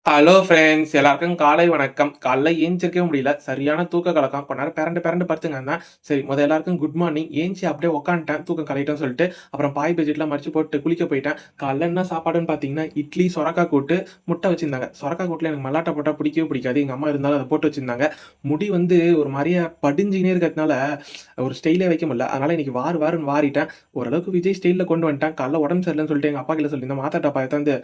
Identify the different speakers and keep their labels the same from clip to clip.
Speaker 1: Hello friends எல்லாருக்கும் காலை வணக்கம். காலைல ஏந்திரிக்கவே முடியல. சரியான தூக்க கலக்கம். கொஞ்ச நேரம் பெரண்டு பெரண்டு படுத்துங்க இருந்தேன். சரி எல்லாருக்கும் குட் மார்னிங். ஏந்திச்சு அப்படியே உட்காந்துட்டேன். தூக்கம் கலையட்டும்னு சொல்லிட்டு. அப்புறம் பாய் பெட்ஷீட்லாம் மடிச்சு போட்டு குளிக்க போயிட்டேன். காலைல என்ன சாப்பாடுன்னு பார்த்தீங்கன்னா, இட்லி, சொரக்கா கூட்டு, முட்டை வச்சிருந்தாங்க. சொரக்கா கூட்டுல எனக்கு மல்லாட்ட போட்டா பிடிக்கவே பிடிக்காது. எங்க அம்மா இருந்தாலும் அத போட்டு வச்சிருந்தாங்க. முடி வந்து ஒரு மாரியா படிஞ்சுக்கினே இருக்கிறதுனால, ஒரு ஸ்டைலே வைக்க முடியல. அதனால இன்னைக்கு வாருன்னு வாரிட்டேன். ஓரளவுக்கு விஜய் ஸ்டைல்ல கொண்டு வந்துட்டேன். காலைல உடம்பு சரியில்லன்னு சொல்லிட்டு எங்க அப்பா கிட்ட சொல்லியிருந்தேன். மாத்திரை டப்பா எடுத்தாந்து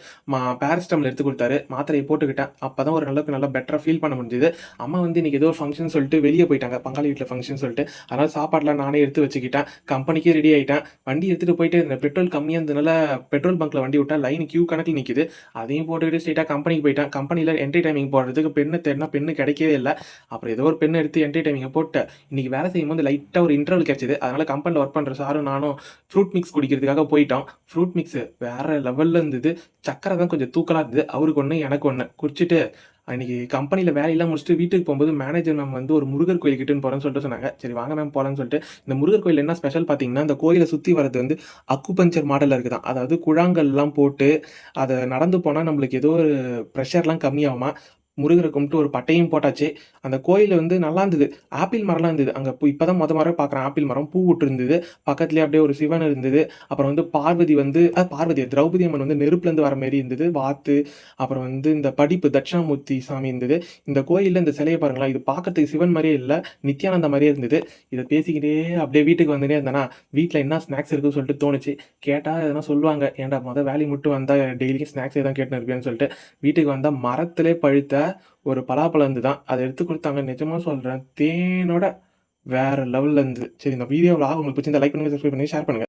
Speaker 1: பேராசிட்டமால் எடுத்து குடுத்தாரு. மாத்திரைய போட்டுக்கிட்டேன். அப்பதான் ஓரளவுக்கு நல்லா பெட்டரா ஃபீல் பண்ண முடிஞ்சது. அம்மா வந்து இன்னைக்கு ஏதோ ஒரு ஃபங்ஷன் சொல்லிட்டு வெளிய போயிட்டாங்க. பங்காளி வீட்ல ஃபங்ஷன் சொல்லிட்டு. அதனால சாப்பாடுலாம் நானே எடுத்து வச்சுக்கிட்டேன். கம்பெனிக்கே ரெடி ஆயிட்டேன். வண்டி எடுத்துட்டு போயிட்டே இருந்தேன். பெட்ரோல் கம்மியா இருந்ததுனால பெட்ரோல் பங்க்ல வண்டி விட்டா லைன் கியூ கணக்குல நிக்குது. அதையும் போட்டுக்கிட்டு ஸ்ட்ரெயிட்டா கம்பெனிக்கு போயிட்டேன். கம்பெனில என்ட்ரி டைமிங் போடுறதுக்கு பென்னு தேடுனா பென்னு கிடைக்கவே இல்ல. அப்புறம் ஏதோ ஒரு பென் எடுத்து என்ட்ரி டைமிங்க போட்டு இன்னைக்கு வேலை செய்யும்போது லைட்டா ஒரு இன்டர்வல் கிடைச்சது. அதனால கம்பெனில ஒர்க் பண்ற சாரும் நானும் ஃப்ரூட் மிக்ஸ் குடிக்கிறதுக்காக போயிட்டோம். ஃப்ரூட் மிக்ஸ் வேற லெவல்ல இருந்தது. சக்கரை தான் கொஞ்சம் தூக்கலா இருந்தது. அவருக்கு ஒண்ணு, எனக்கு ஒண்ணு குடிச்சிட்டு அன்னைக்கு கம்பெனில வேலையெல்லாம் முடிச்சுட்டு வீட்டுக்கு போகும்போது மேனேஜர் மேம் வந்து ஒரு முருகர் கோயில் கிட்டுன்னு போறேன்னு சொல்லிட்டு சொன்னாங்க. சரி வாங்க மேம் போலான்னு சொல்லிட்டு, இந்த முருகர் கோயில் என்ன ஸ்பெஷல் பார்த்தீங்கன்னா, இந்த கோயில சுத்தி வர்றது வந்து அக்குபஞ்சர் மாடல்ல இருக்குதாம். அதாவது கூழாங்கல்லாம் போட்டு அத நடந்து போனா நம்மளுக்கு ஏதோ ஒரு பிரஷர்லாம் கம்மியாகுமாம். முருகர கும்பிட்டு ஒரு பட்டையும் போட்டாச்சு. அந்த கோயில் வந்து நல்லா இருந்தது. ஆப்பிள் மரம்லாம் இருந்தது. அங்க இப்பதான் முறை பார்க்குறேன் ஆப்பிள் மரம். பூ விட்டுருந்தது. பக்கத்திலேயே அப்படியே ஒரு சிவன் இருந்தது. அப்புறம் வந்து பார்வதி வந்து பார்வதி திரௌபதி அம்மன் வந்து நெருப்புலேருந்து வர மாரி இருந்தது. வாத்து, அப்புறம் வந்து இந்த படிப்பு தட்சிணாமூர்த்தி சாமி இருந்தது. இந்த கோயில்ல இந்த சிலைய பாருங்களேன். இது பார்க்கறதுக்கு சிவன் மாரியே இல்ல. நித்யானந்தா மாரியே இருந்தது. இத பேசிக்கிட்டே அப்படியே வீட்டுக்கு வந்துன்னே இருந்தேனா, வீட்ல என்ன ஸ்நாக்ஸ் இருக்குன்னு சொல்லிட்டு தோணுச்சு. கேட்டா எதனா சொல்லுவாங்க. ஏன்டா வேலைய விட்டு வந்தா டெய்லிக்கும் ஸ்நாக்ஸே தான் கேட்டுன்னு இருப்பியான்னு சொல்லிட்டு, வீட்டுக்கு வந்தா மரத்திலே பழுத்த ஒரு பலாப்பழம் இருந்துதாம். அத எடுத்து குடுத்தாங்க. நிஜமா சொல்றேன். தேனோட வேற லெவல்ல இருந்தது. சரி இந்த வீடியோ உங்களுக்கு பிடிச்சிருந்தா லைக் பண்ணுங்க, சப்ஸ்கிரைப் பண்ணுங்க, ஷேர் பண்ணுங்க.